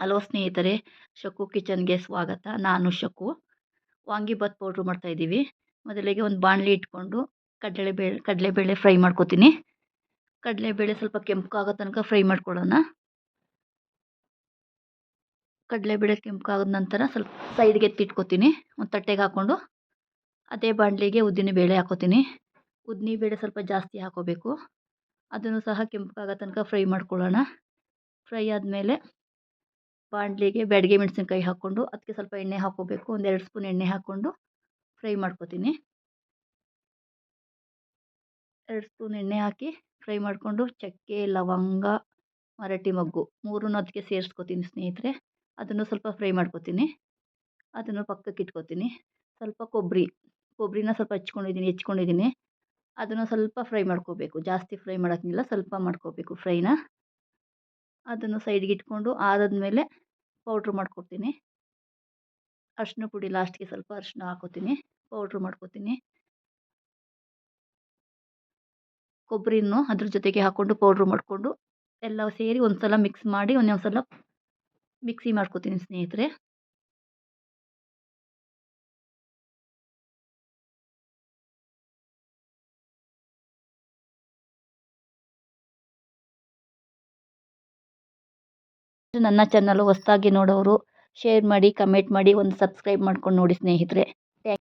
Hello ಸ್ನೇಹಿತರೆ, ಶಕು ಕಿಚನ್ಗೆ ಸ್ವಾಗತ. ನಾನು ಶಕು. ವಾಂಗಿಬಾತ್ ಪೌಡ್ರು ಮಾಡ್ತಾಯಿದ್ದೀವಿ. ಮೊದಲಿಗೆ ಒಂದು ಬಾಣಲಿ ಇಟ್ಕೊಂಡು ಕಡಲೆಬೇಳೆ ಫ್ರೈ ಮಾಡ್ಕೊತೀನಿ. ಕಡಲೆಬೇಳೆ ಸ್ವಲ್ಪ ಕೆಂಪಗಾಗೋ ತನಕ ಫ್ರೈ ಮಾಡ್ಕೊಳ್ಳೋಣ. ಕಡಲೆಬೇಳೆ ಕೆಂಪಗಾದ ನಂತರ ಸ್ವಲ್ಪ ಸೈಡ್ಗೆ ಎತ್ತಿಟ್ಕೊತೀನಿ. ಒಂದು ತಟ್ಟೆಗೆ ಹಾಕ್ಕೊಂಡು ಅದೇ ಬಾಣಲಿಗೆ ಉದ್ದಿನಬೇಳೆ ಹಾಕ್ಕೋತೀನಿ. ಉದ್ದಿನಬೇಳೆ ಸ್ವಲ್ಪ ಜಾಸ್ತಿ ಹಾಕ್ಕೋಬೇಕು. ಅದನ್ನು ಸಹ ಕೆಂಪಗಾಗೋ ತನಕ ಫ್ರೈ ಮಾಡ್ಕೊಳ್ಳೋಣ. ಫ್ರೈ ಆದಮೇಲೆ ಬಾಣಲಿಗೆ ಬ್ಯಾಡಗಿ ಮೆಣಸಿನ್ಕಾಯಿ ಹಾಕ್ಕೊಂಡು ಅದಕ್ಕೆ ಸ್ವಲ್ಪ ಎಣ್ಣೆ ಹಾಕ್ಕೋಬೇಕು. ಒಂದು 2 ಸ್ಪೂನ್ ಎಣ್ಣೆ ಹಾಕ್ಕೊಂಡು ಫ್ರೈ ಮಾಡ್ಕೊತೀನಿ. 2 ಸ್ಪೂನ್ ಎಣ್ಣೆ ಹಾಕಿ ಫ್ರೈ ಮಾಡಿಕೊಂಡು ಚಕ್ಕೆ, ಲವಂಗ, ಮರಾಠಿ ಮೊಗ್ಗು 3 ಅದಕ್ಕೆ ಸೇರಿಸ್ಕೊತೀನಿ ಸ್ನೇಹಿತರೆ. ಅದನ್ನು ಸ್ವಲ್ಪ ಫ್ರೈ ಮಾಡ್ಕೊತೀನಿ. ಅದನ್ನು ಪಕ್ಕಕ್ಕೆ ಇಟ್ಕೊತೀನಿ. ಸ್ವಲ್ಪ ಕೊಬ್ಬರಿನ ಸ್ವಲ್ಪ ಹೆಚ್ಕೊಂಡಿದ್ದೀನಿ. ಅದನ್ನು ಸ್ವಲ್ಪ ಫ್ರೈ ಮಾಡ್ಕೋಬೇಕು. ಜಾಸ್ತಿ ಫ್ರೈ ಮಾಡೋಕ್ಕಿಲ್ಲ, ಸ್ವಲ್ಪ ಮಾಡ್ಕೋಬೇಕು ಫ್ರೈನ. ಅದನ್ನು ಸೈಡ್ಗೆ ಇಟ್ಕೊಂಡು ಆದಮೇಲೆ ಪೌಡ್ರ್ ಮಾಡ್ಕೊತೀನಿ. ಅರಿಶಿನ ಪುಡಿ ಲಾಸ್ಟ್ಗೆ ಸ್ವಲ್ಪ ಅರಿಶಿನ ಹಾಕ್ಕೋತೀನಿ. ಪೌಡ್ರ್ ಮಾಡ್ಕೊತೀನಿ. ಕೊಬ್ಬರಿನೂ ಅದ್ರ ಜೊತೆಗೆ ಹಾಕ್ಕೊಂಡು ಪೌಡ್ರ್ ಮಾಡಿಕೊಂಡು ಎಲ್ಲ ಸೇರಿ ಒಂದು ಸಲ ಮಿಕ್ಸ್ ಮಾಡಿ ಇನ್ನೊಂದು ಸಲ ಮಿಕ್ಸಿ ಮಾಡ್ಕೊತೀನಿ ಸ್ನೇಹಿತರೆ. ನನ್ನ ಚಾನಲ್ ಹೊಸದಾಗಿ ನೋಡೋರು ಶೇರ್ ಮಾಡಿ, ಕಮೆಂಟ್ ಮಾಡಿ, ಒಂದು ಸಬ್ಸ್ಕ್ರೈಬ್ ಮಾಡ್ಕೊಂಡು ನೋಡಿ ಸ್ನೇಹಿತರೆ.